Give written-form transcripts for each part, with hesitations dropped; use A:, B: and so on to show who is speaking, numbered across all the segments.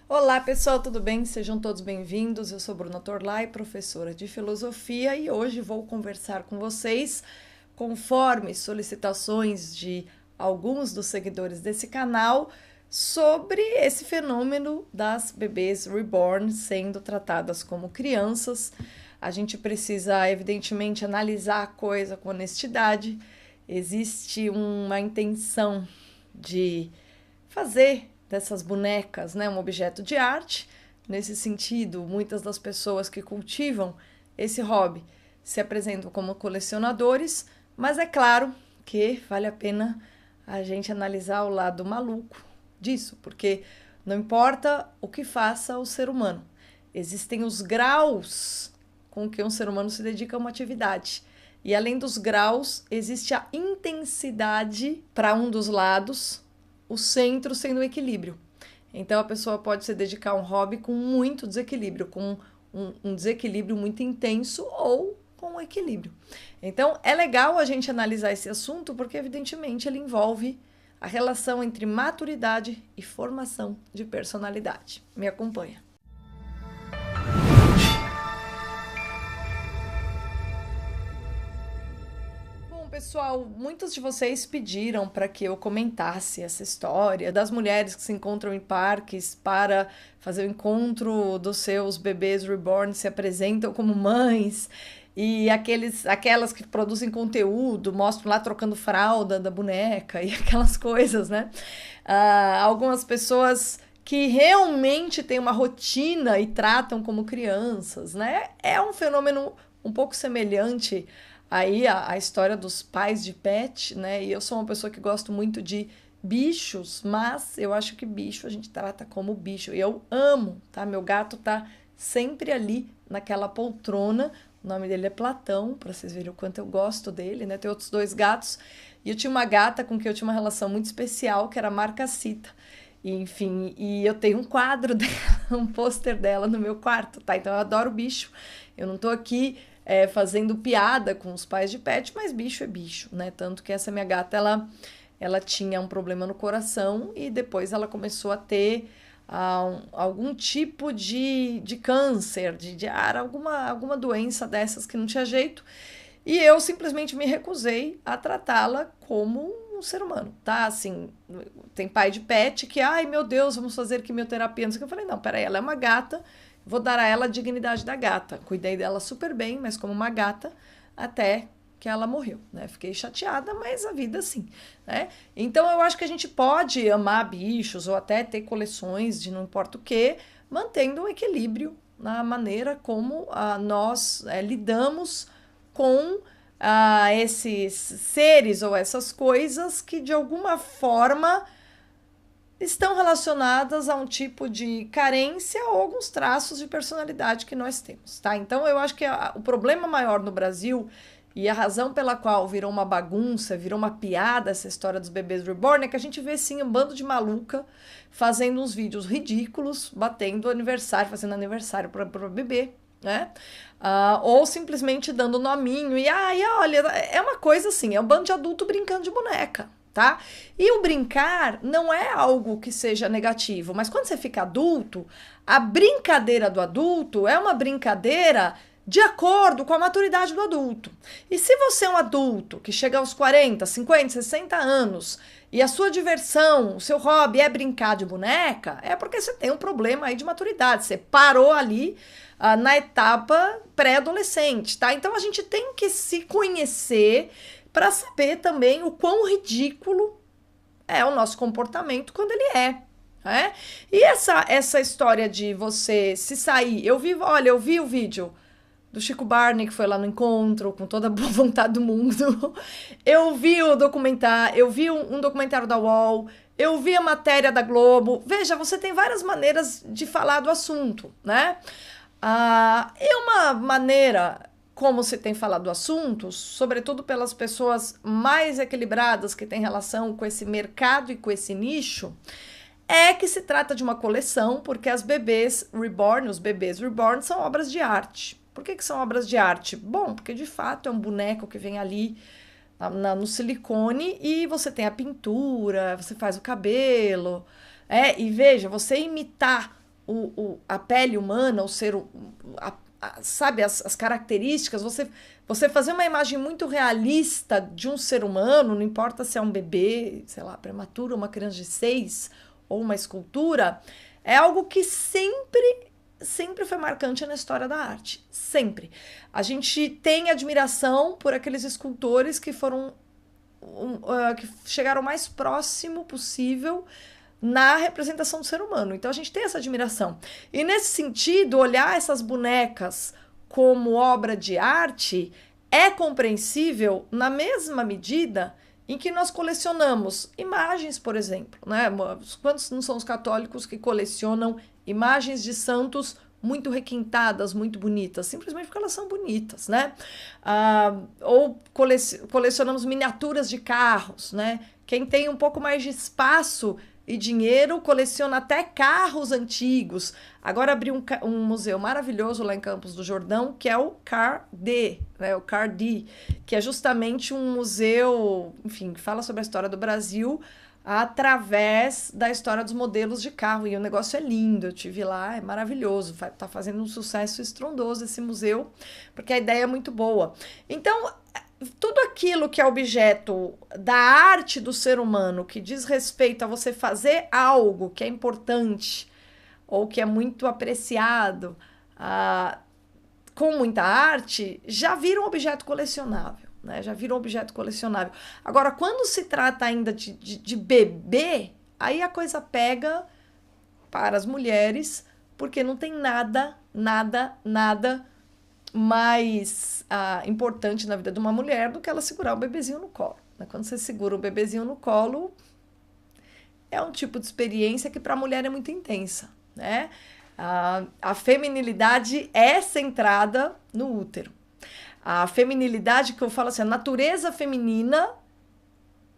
A: Olá pessoal, tudo bem? Sejam todos bem-vindos. Eu sou Bruna Torlai, professora de filosofia, e hoje vou conversar com vocês, conforme solicitações de alguns dos seguidores desse canal, sobre esse fenômeno das bebês reborn sendo tratadas como crianças. A gente precisa, evidentemente, analisar a coisa com honestidade. Existe uma intenção de fazer dessas bonecas, né, um objeto de arte. Nesse sentido, muitas das pessoas que cultivam esse hobby se apresentam como colecionadores, mas é claro que vale a pena a gente analisar o lado maluco disso, porque não importa o que faça o ser humano, existem os graus com que um ser humano se dedica a uma atividade. E além dos graus, existe a intensidade para um dos lados, o centro sendo o equilíbrio. Então a pessoa pode se dedicar a um hobby com muito desequilíbrio, com um desequilíbrio muito intenso ou com um equilíbrio. Então é legal a gente analisar esse assunto porque evidentemente ele envolve a relação entre maturidade e formação de personalidade. Me acompanha. Pessoal, muitos de vocês pediram para que eu comentasse essa história das mulheres que se encontram em parques para fazer o encontro dos seus bebês reborn, se apresentam como mães, e aquelas que produzem conteúdo, mostram lá trocando fralda da boneca e aquelas coisas, né? Algumas pessoas que realmente têm uma rotina e tratam como crianças, né? É um fenômeno um pouco semelhante aí a história dos pais de pet, né? E eu sou uma pessoa que gosto muito de bichos, mas eu acho que bicho a gente trata como bicho. E eu amo, tá? Meu gato tá sempre ali naquela poltrona. O nome dele é Platão, para vocês verem o quanto eu gosto dele, né? Tem outros dois gatos. E eu tinha uma gata com quem eu tinha uma relação muito especial, que era a Marcacita. E, enfim, e eu tenho um quadro dela, um pôster dela no meu quarto, tá? Então eu adoro bicho. Eu não tô aqui fazendo piada com os pais de pet, mas bicho é bicho, né? Tanto que essa minha gata, ela tinha um problema no coração e depois ela começou a ter algum tipo de câncer, alguma doença dessas que não tinha jeito. E eu simplesmente me recusei a tratá-la como um ser humano, tá? Assim, tem pai de pet que, ai meu Deus, vamos fazer quimioterapia, não sei o que. Eu falei, não, peraí, ela é uma gata, vou dar a ela a dignidade da gata. Cuidei dela super bem, mas como uma gata, até que ela morreu, né? Fiquei chateada, mas a vida assim, né? Então eu acho que a gente pode amar bichos ou até ter coleções de não importa o que, mantendo um equilíbrio na maneira como nós lidamos com esses seres ou essas coisas que de alguma forma estão relacionadas a um tipo de carência ou alguns traços de personalidade que nós temos, tá? Então eu acho que o problema maior no Brasil e a razão pela qual virou uma bagunça, virou uma piada essa história dos bebês reborn é que a gente vê sim um bando de maluca fazendo uns vídeos ridículos, batendo aniversário, fazendo aniversário para bebê, né? Ou simplesmente dando nominho e olha, é uma coisa assim, é um bando de adulto brincando de boneca, tá? E o brincar não é algo que seja negativo, mas quando você fica adulto, a brincadeira do adulto é uma brincadeira de acordo com a maturidade do adulto. E se você é um adulto que chega aos 40, 50, 60 anos e a sua diversão, o seu hobby é brincar de boneca, é porque você tem um problema aí de maturidade. Você parou ali na etapa pré-adolescente, tá? Então a gente tem que se conhecer para saber também o quão ridículo é o nosso comportamento quando ele é. Né? E essa história de você se sair, eu vi o vídeo do Chico Barney, que foi lá no encontro, com toda a boa vontade do mundo. Eu vi o documentário, eu vi um documentário da UOL, eu vi a matéria da Globo. Veja, você tem várias maneiras de falar do assunto, né? E uma maneira como se tem falado do assunto, sobretudo pelas pessoas mais equilibradas que têm relação com esse mercado e com esse nicho, é que se trata de uma coleção, porque os bebês reborn são obras de arte. Por que são obras de arte? Bom, porque de fato é um boneco que vem ali no silicone e você tem a pintura, você faz o cabelo. E veja, você imitar a pele humana, o ser, sabe, as características, você fazer uma imagem muito realista de um ser humano, não importa se é um bebê, sei lá, prematuro, uma criança de 6 ou uma escultura, é algo que sempre foi marcante na história da arte. Sempre. A gente tem admiração por aqueles escultores que foram que chegaram o mais próximo possível na representação do ser humano. Então a gente tem essa admiração. E nesse sentido, olhar essas bonecas como obra de arte é compreensível na mesma medida em que nós colecionamos imagens, por exemplo, né? Quantos não são os católicos que colecionam imagens de santos muito requintadas, muito bonitas, simplesmente porque elas são bonitas, né? Ou colecionamos miniaturas de carros, né? Quem tem um pouco mais de espaço e dinheiro coleciona até carros antigos. Agora abriu um museu maravilhoso lá em Campos do Jordão, que é o CAR-D, né? O CAR-D, que é justamente um museu, enfim, que fala sobre a história do Brasil através da história dos modelos de carro. E o negócio é lindo, eu tive lá, é maravilhoso. Tá fazendo um sucesso estrondoso esse museu, porque a ideia é muito boa. Então, tudo aquilo que é objeto da arte do ser humano, que diz respeito a você fazer algo que é importante ou que é muito apreciado com muita arte, já vira um objeto colecionável, né? Já vira um objeto colecionável. Agora, quando se trata ainda de bebê, aí a coisa pega para as mulheres, porque não tem nada mais importante na vida de uma mulher do que ela segurar o bebezinho no colo, né? Quando você segura o bebezinho no colo, é um tipo de experiência que para a mulher é muito intensa, né? A feminilidade é centrada no útero. A feminilidade, que eu falo assim, a natureza feminina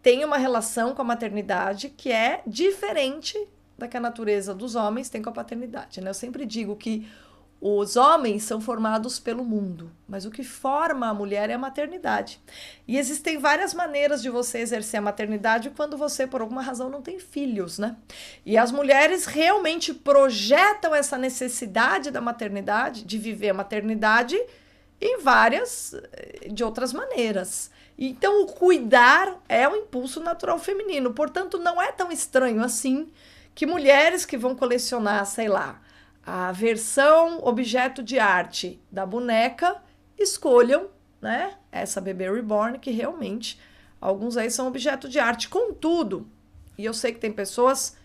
A: tem uma relação com a maternidade que é diferente da que a natureza dos homens tem com a paternidade, né? Eu sempre digo que os homens são formados pelo mundo, mas o que forma a mulher é a maternidade. E existem várias maneiras de você exercer a maternidade quando você, por alguma razão, não tem filhos, né? E as mulheres realmente projetam essa necessidade da maternidade, de viver a maternidade, em várias de outras maneiras. Então, o cuidar é um impulso natural feminino. Portanto, não é tão estranho assim que mulheres que vão colecionar, sei lá, a versão objeto de arte da boneca escolham, né, essa bebê reborn, que realmente alguns aí são objeto de arte. Contudo, e eu sei que tem pessoas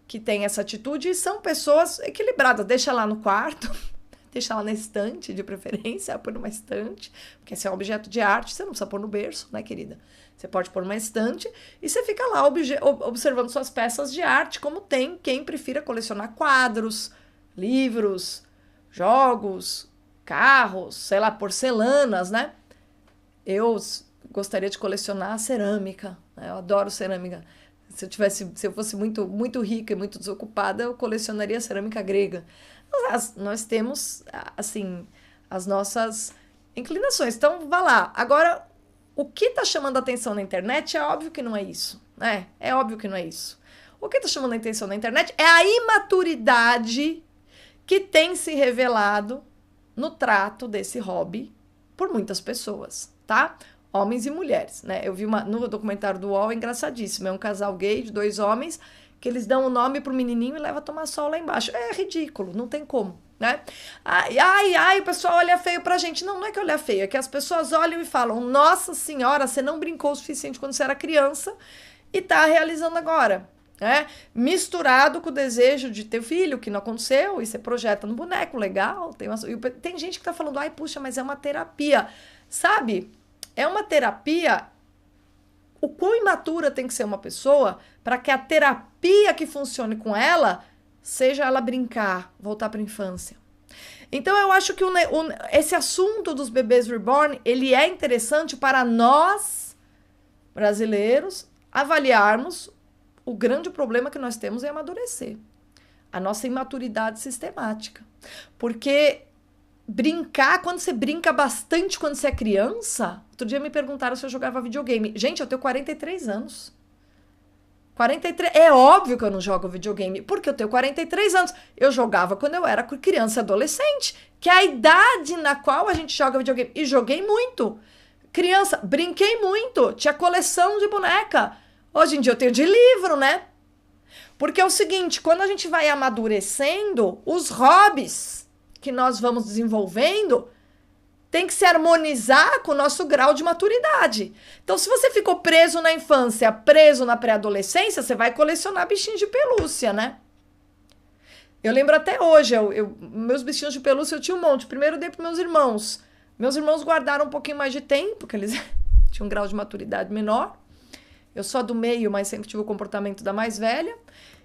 A: que têm essa atitude e são pessoas equilibradas, deixa lá no quarto, deixa lá na estante, de preferência, põe numa estante, porque se é um objeto de arte, você não precisa pôr no berço, né, querida? Você pode pôr numa estante e você fica lá observando suas peças de arte, como tem quem prefira colecionar quadros, livros, jogos, carros, sei lá, porcelanas, né? Eu gostaria de colecionar cerâmica, né? Eu adoro cerâmica. Se eu fosse muito rica e muito desocupada, eu colecionaria cerâmica grega. Nós temos, assim, as nossas inclinações. Então, vá lá. Agora, o que está chamando a atenção na internet é óbvio que não é isso, né? É óbvio que não é isso. O que está chamando a atenção na internet é a imaturidade que tem se revelado no trato desse hobby por muitas pessoas, tá? Homens e mulheres, né? Eu vi no documentário do UOL, é engraçadíssimo. É um casal gay de 2 homens que eles dão o nome pro menininho e leva a tomar sol lá embaixo. É ridículo, não tem como, né? Ai, o pessoal olha feio pra gente. Não é que olha feio, é que as pessoas olham e falam: nossa senhora, você não brincou o suficiente quando você era criança e tá realizando agora, né? Misturado com o desejo de ter filho, que não aconteceu, e você projeta no boneco, legal. Tem gente que tá falando: ai, puxa, mas é uma terapia. Sabe? É uma terapia. O quão imatura tem que ser uma pessoa para que a terapia que funcione com ela seja ela brincar, voltar para a infância. Então eu acho que esse assunto dos bebês reborn, ele é interessante para nós, brasileiros, avaliarmos o grande problema que nós temos em amadurecer. A nossa imaturidade sistemática. Porque brincar, quando você brinca bastante quando você é criança... Outro dia me perguntaram se eu jogava videogame. Gente, eu tenho 43 anos. 43, é óbvio que eu não jogo videogame, porque eu tenho 43 anos. Eu jogava quando eu era criança e adolescente, que é a idade na qual a gente joga videogame. E joguei muito. Criança, brinquei muito, tinha coleção de boneca. Hoje em dia eu tenho de livro, né? Porque é o seguinte, quando a gente vai amadurecendo, os hobbies que nós vamos desenvolvendo tem que se harmonizar com o nosso grau de maturidade. Então, se você ficou preso na infância, preso na pré-adolescência, você vai colecionar bichinhos de pelúcia, né? Eu lembro até hoje, meus bichinhos de pelúcia eu tinha um monte. Primeiro eu dei para meus irmãos. Meus irmãos guardaram um pouquinho mais de tempo, porque eles tinham um grau de maturidade menor. Eu sou do meio, mas sempre tive o comportamento da mais velha.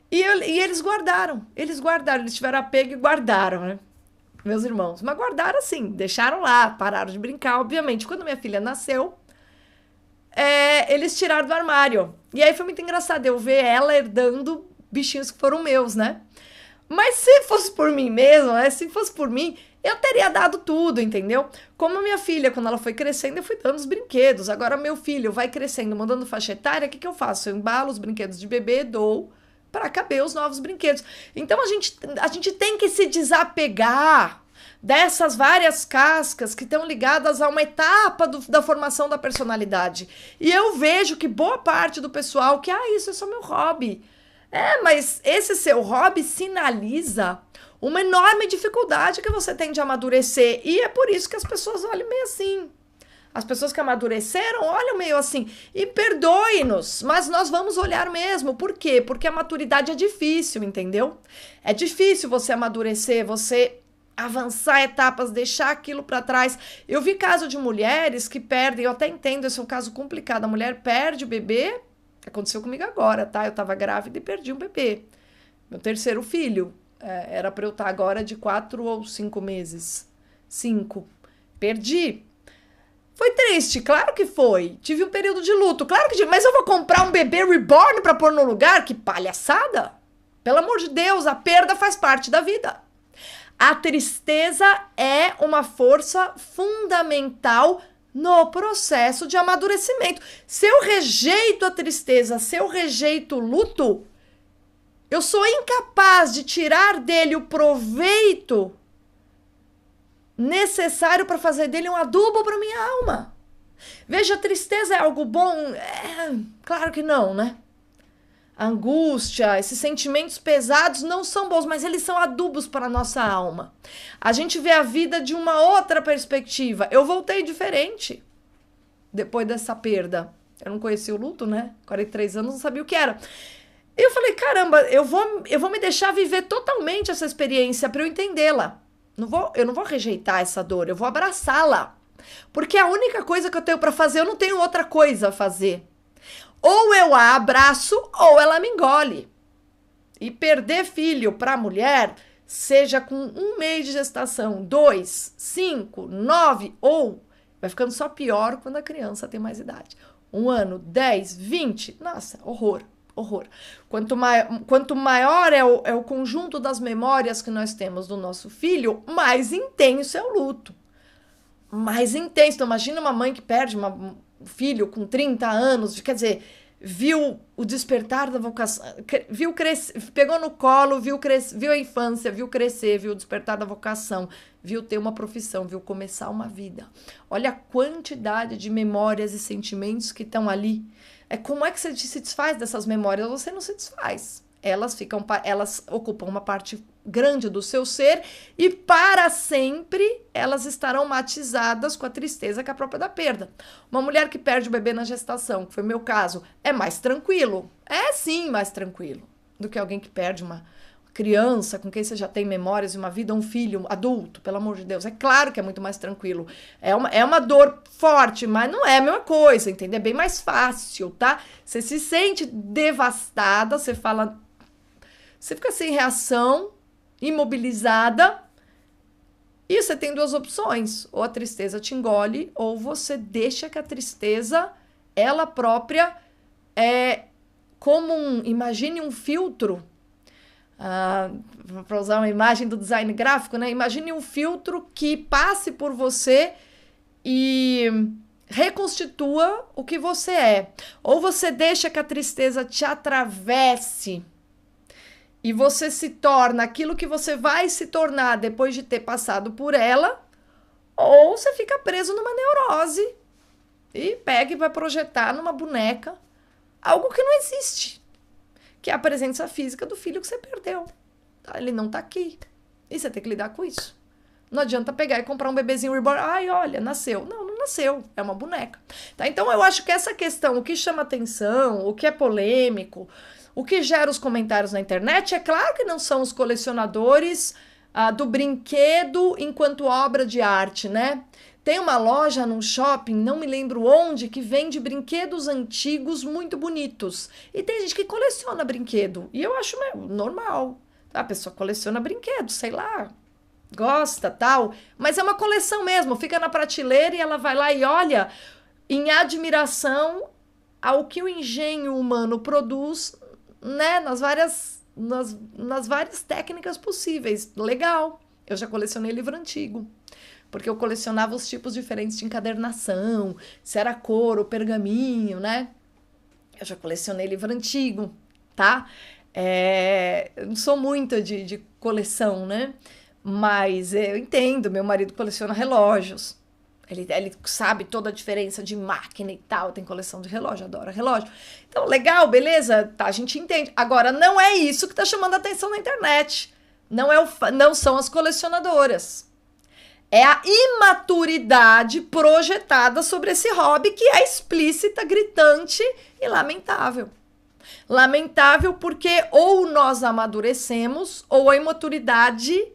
A: E eles guardaram, eles tiveram apego e guardaram, né? Meus irmãos. Mas guardaram assim, deixaram lá, pararam de brincar, obviamente. Quando minha filha nasceu, eles tiraram do armário. E aí foi muito engraçado eu ver ela herdando bichinhos que foram meus, né? Mas se fosse por mim mesmo, né? Se fosse por mim, eu teria dado tudo, entendeu? Como minha filha, quando ela foi crescendo, eu fui dando os brinquedos. Agora meu filho vai crescendo, mandando faixa etária, o que eu faço? Eu embalo os brinquedos de bebê, dou para caber os novos brinquedos. Então a gente tem que se desapegar dessas várias cascas que estão ligadas a uma etapa da formação da personalidade. E eu vejo que boa parte do pessoal que, isso é só meu hobby. Mas esse seu hobby sinaliza uma enorme dificuldade que você tem de amadurecer. E é por isso que as pessoas olham meio assim. As pessoas que amadureceram olham meio assim. E perdoe-nos, mas nós vamos olhar mesmo. Por quê? Porque a maturidade é difícil, entendeu? É difícil você amadurecer, você avançar etapas, deixar aquilo para trás. Eu vi caso de mulheres que perdem, eu até entendo, esse é um caso complicado. A mulher perde o bebê, aconteceu comigo agora, tá? Eu tava grávida e perdi um bebê. Meu terceiro filho. Era para eu estar agora de 4 ou 5 meses. 5. Perdi. Foi triste, claro que foi. Tive um período de luto, claro que tive. Mas eu vou comprar um bebê reborn para pôr no lugar? Que palhaçada! Pelo amor de Deus, a perda faz parte da vida. A tristeza é uma força fundamental no processo de amadurecimento. Se eu rejeito a tristeza, se eu rejeito o luto, eu sou incapaz de tirar dele o proveito necessário para fazer dele um adubo para minha alma. Veja, a tristeza é algo bom? Claro que não, né? A angústia, esses sentimentos pesados não são bons, mas eles são adubos para a nossa alma. A gente vê a vida de uma outra perspectiva. Eu voltei diferente depois dessa perda. Eu não conhecia o luto, né? 43 anos, não sabia o que era. Eu falei, caramba, eu vou me deixar viver totalmente essa experiência para eu entendê-la. Eu não vou rejeitar essa dor, eu vou abraçá-la. Porque a única coisa que eu tenho para fazer, eu não tenho outra coisa a fazer. Ou eu a abraço, ou ela me engole. E perder filho para a mulher, seja com 1 mês de gestação, 2, 5, 9, ou vai ficando só pior quando a criança tem mais idade. 1 ano, 10, 20, nossa, horror. Horror. Quanto maior é o conjunto das memórias que nós temos do nosso filho, mais intenso é o luto. Mais intenso. Então, imagina uma mãe que perde um filho com 30 anos, quer dizer, viu o despertar da vocação, viu crescer, pegou no colo, viu a infância, viu crescer, viu o despertar da vocação, viu ter uma profissão, viu começar uma vida. Olha a quantidade de memórias e sentimentos que estão ali. Como é que você se desfaz dessas memórias? Você não se desfaz. Elas ocupam uma parte grande do seu ser e para sempre elas estarão matizadas com a tristeza que é a própria da perda. Uma mulher que perde o bebê na gestação, que foi o meu caso, é mais tranquilo. É sim mais tranquilo do que alguém que perde uma criança com quem você já tem memórias e uma vida, um filho adulto, pelo amor de Deus. É claro que é muito mais tranquilo. É uma dor forte, mas não é a mesma coisa, entendeu? É bem mais fácil, tá? Você se sente devastada, você fica sem reação, imobilizada, e você tem 2 opções. Ou a tristeza te engole, ou você deixa que a tristeza, ela própria, imagine um filtro, para usar uma imagem do design gráfico, né? Imagine um filtro que passe por você e reconstitua o que você é. Ou você deixa que a tristeza te atravesse e você se torna aquilo que você vai se tornar depois de ter passado por ela, ou você fica preso numa neurose e pega e vai projetar numa boneca algo que não existe, que é a presença física do filho que você perdeu. Tá? Ele não tá aqui. E você tem que lidar com isso. Não adianta pegar e comprar um bebezinho reborn. Ai, olha, nasceu. Não, não nasceu. É uma boneca. Tá? Então, eu acho que essa questão, o que chama atenção, o que é polêmico, o que gera os comentários na internet, é claro que não são os colecionadores do brinquedo enquanto obra de arte, né? Tem uma loja num shopping, não me lembro onde, que vende brinquedos antigos muito bonitos. E tem gente que coleciona brinquedo. E eu acho normal. A pessoa coleciona brinquedos, sei lá, gosta, tal. Mas é uma coleção mesmo, fica na prateleira e ela vai lá e olha em admiração ao que o engenho humano produz, né, nas várias técnicas possíveis. Legal. Eu já colecionei livro antigo, porque eu colecionava os tipos diferentes de encadernação, se era cor ou pergaminho, né? Eu já colecionei livro antigo, tá? Eu não sou muito de coleção, né? Mas eu entendo, meu marido coleciona relógios. Ele sabe toda a diferença de máquina e tal, tem coleção de relógio, adora relógio. Então, legal, beleza, tá, a gente entende. Agora, não é isso que tá chamando a atenção na internet. Não são as colecionadoras. É a imaturidade projetada sobre esse hobby que é explícita, gritante e lamentável. Lamentável porque ou nós amadurecemos ou a imaturidade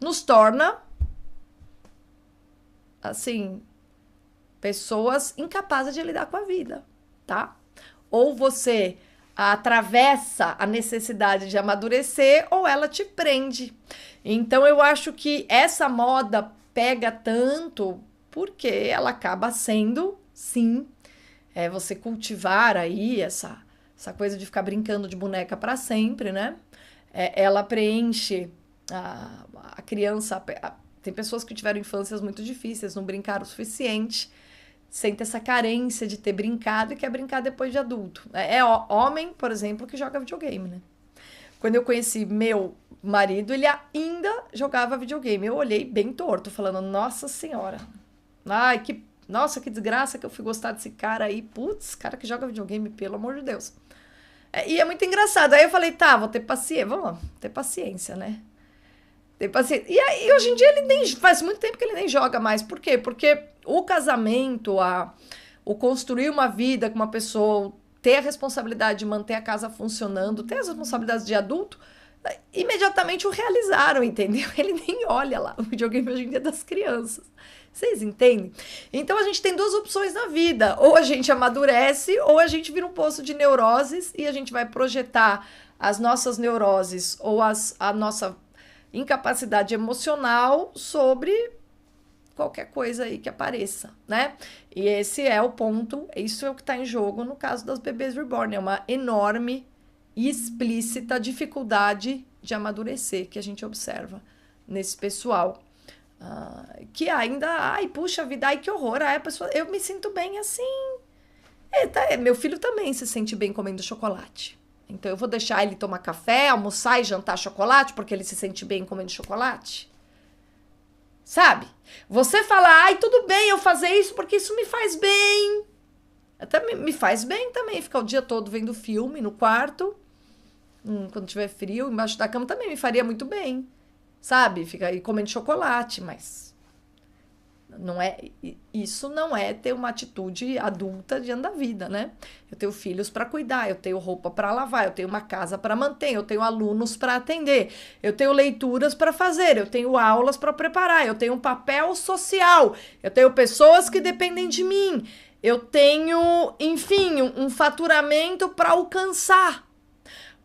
A: nos torna, assim, pessoas incapazes de lidar com a vida, tá? Ou você atravessa a necessidade de amadurecer ou ela te prende. Então eu acho que essa moda pega tanto porque ela acaba sendo, sim, você cultivar aí essa coisa de ficar brincando de boneca para sempre, né? Ela preenche a criança. Tem pessoas que tiveram infâncias muito difíceis, não brincaram o suficiente, sente essa carência de ter brincado e quer brincar depois de adulto. Homem, por exemplo, que joga videogame, né? Quando eu conheci meu marido, ele ainda jogava videogame. Eu olhei bem torto, falando, nossa senhora, nossa, que desgraça que eu fui gostar desse cara aí. Putz, cara que joga videogame, pelo amor de Deus. E é muito engraçado. Aí eu falei, tá, vou ter paciência. Vamos lá, ter paciência, né? Ter paciência. E aí, hoje em dia, ele nem faz muito tempo que ele nem joga mais. Por quê? Porque o casamento, o construir uma vida com uma pessoa, ter a responsabilidade de manter a casa funcionando, ter as responsabilidades de adulto, imediatamente o realizaram, entendeu? Ele nem olha lá o videogame hoje em dia das crianças. Vocês entendem? Então a gente tem duas opções na vida. Ou a gente amadurece, ou a gente vira um poço de neuroses e a gente vai projetar as nossas neuroses ou a nossa incapacidade emocional sobre qualquer coisa aí que apareça, né? E esse é o ponto, isso é o que está em jogo no caso das bebês reborn. É uma enorme e explícita dificuldade de amadurecer que a gente observa nesse pessoal. Que ainda, ai, puxa vida, ai, que horror, ai, a pessoa, eu me sinto bem assim. Meu filho também se sente bem comendo chocolate. Então eu vou deixar ele tomar café, almoçar e jantar chocolate porque ele se sente bem comendo chocolate? Sabe? Você fala, ai, tudo bem eu fazer isso porque isso me faz bem. Até me faz bem também ficar o dia todo vendo filme no quarto. Quando tiver frio, embaixo da cama também me faria muito bem. Sabe? Fica aí comendo chocolate, mas isso não é ter uma atitude adulta diante da vida, né? Eu tenho filhos para cuidar, eu tenho roupa para lavar, eu tenho uma casa para manter, eu tenho alunos para atender, eu tenho leituras para fazer, eu tenho aulas para preparar, eu tenho um papel social, eu tenho pessoas que dependem de mim, eu tenho, enfim, um faturamento para alcançar,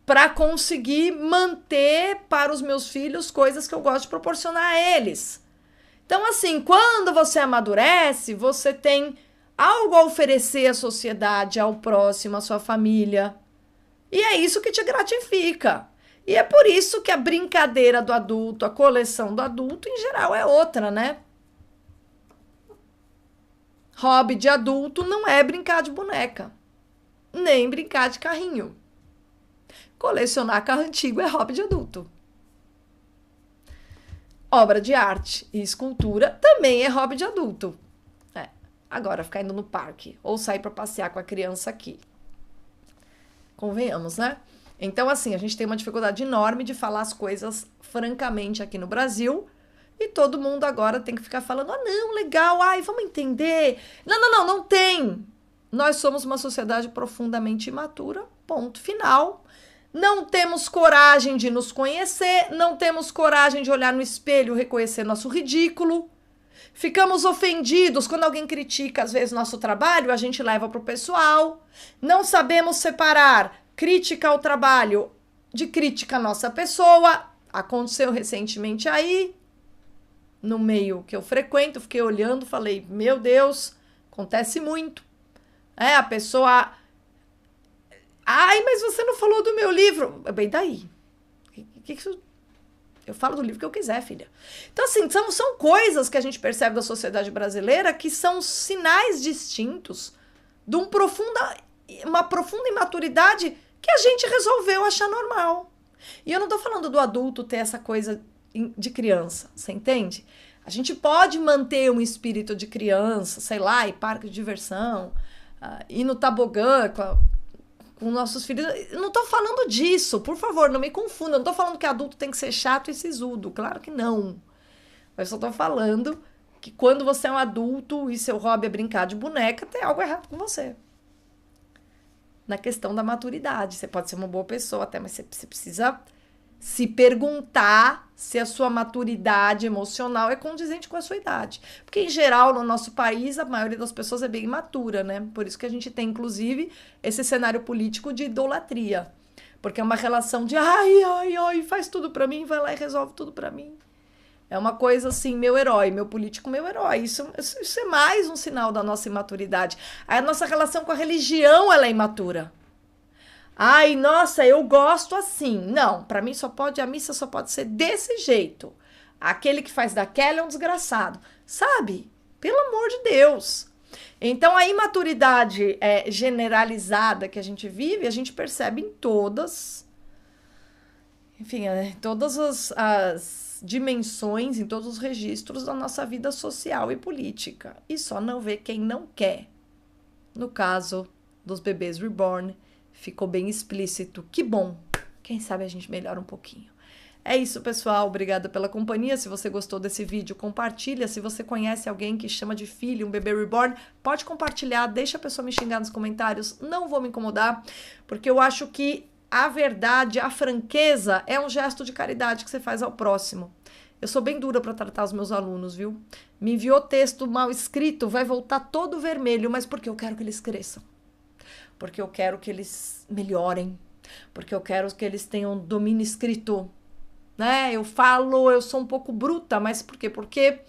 A: para conseguir manter para os meus filhos coisas que eu gosto de proporcionar a eles. Então, assim, quando você amadurece, você tem algo a oferecer à sociedade, ao próximo, à sua família. E é isso que te gratifica. E é por isso que a brincadeira do adulto, a coleção do adulto, em geral, é outra, né? Hobby de adulto não é brincar de boneca, nem brincar de carrinho. Colecionar carro antigo é hobby de adulto. Obra de arte e escultura também é hobby de adulto. Agora, ficar indo no parque ou sair para passear com a criança aqui. Convenhamos, né? Então, assim, a gente tem uma dificuldade enorme de falar as coisas francamente aqui no Brasil e todo mundo agora tem que ficar falando, ah, não, legal, ai, vamos entender. Não tem. Nós somos uma sociedade profundamente imatura, ponto final. Não temos coragem de nos conhecer, não temos coragem de olhar no espelho e reconhecer nosso ridículo. Ficamos ofendidos quando alguém critica, às vezes, nosso trabalho, a gente leva para o pessoal. Não sabemos separar crítica ao trabalho de crítica à nossa pessoa. Aconteceu recentemente aí, no meio que eu frequento, fiquei olhando, falei, meu Deus, acontece muito. A pessoa... Ai, mas você não falou do meu livro. Bem, daí? Que isso... Eu falo do livro que eu quiser, filha. Então, assim, são coisas que a gente percebe da sociedade brasileira que são sinais distintos de uma profunda imaturidade que a gente resolveu achar normal. E eu não tô falando do adulto ter essa coisa de criança, você entende? A gente pode manter um espírito de criança, sei lá, ir parque de diversão, ir no tobogã com nossos filhos. Eu não tô falando disso, por favor, não me confunda. Eu não tô falando que adulto tem que ser chato e sisudo, claro que não. Eu só tô falando que quando você é um adulto e seu hobby é brincar de boneca, tem algo errado com você. Na questão da maturidade. Você pode ser uma boa pessoa até, mas você precisa se perguntar se a sua maturidade emocional é condizente com a sua idade. Porque, em geral, no nosso país, a maioria das pessoas é bem imatura, né? Por isso que a gente tem, inclusive, esse cenário político de idolatria. Porque é uma relação de ai, faz tudo pra mim, vai lá e resolve tudo pra mim. É uma coisa assim, meu herói, meu político, meu herói. Isso é mais um sinal da nossa imaturidade. A nossa relação com a religião, ela é imatura. Ai, nossa, eu gosto assim. Não, pra mim a missa só pode ser desse jeito. Aquele que faz daquela é um desgraçado. Sabe? Pelo amor de Deus. Então, a imaturidade generalizada que a gente vive, a gente percebe em todas as dimensões, em todos os registros da nossa vida social e política. E só não vê quem não quer. No caso dos bebês reborn, ficou bem explícito. Que bom. Quem sabe a gente melhora um pouquinho. É isso, pessoal. Obrigada pela companhia. Se você gostou desse vídeo, compartilha. Se você conhece alguém que chama de filho um bebê reborn, pode compartilhar. Deixa a pessoa me xingar nos comentários. Não vou me incomodar, porque eu acho que a verdade, a franqueza é um gesto de caridade que você faz ao próximo. Eu sou bem dura para tratar os meus alunos, viu? Me enviou texto mal escrito, vai voltar todo vermelho, mas porque eu quero que eles cresçam. Porque eu quero que eles melhorem, porque eu quero que eles tenham domínio escrito, né? Eu sou um pouco bruta, mas por quê? Porque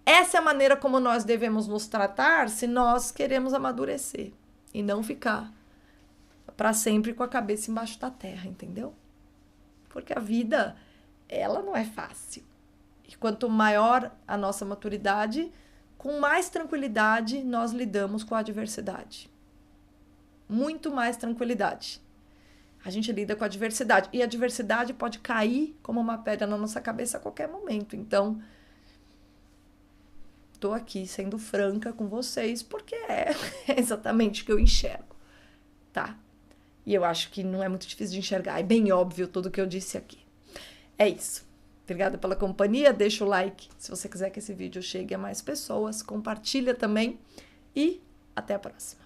A: essa é a maneira como nós devemos nos tratar se nós queremos amadurecer e não ficar para sempre com a cabeça embaixo da terra, entendeu? Porque a vida, ela não é fácil. E quanto maior a nossa maturidade, com mais tranquilidade nós lidamos com a adversidade. Muito mais tranquilidade. A gente lida com a adversidade. E a adversidade pode cair como uma pedra na nossa cabeça a qualquer momento. Então, tô aqui sendo franca com vocês, porque é exatamente o que eu enxergo, tá? E eu acho que não é muito difícil de enxergar. É bem óbvio tudo que eu disse aqui. É isso. Obrigada pela companhia. Deixa o like se você quiser que esse vídeo chegue a mais pessoas. Compartilha também. E até a próxima.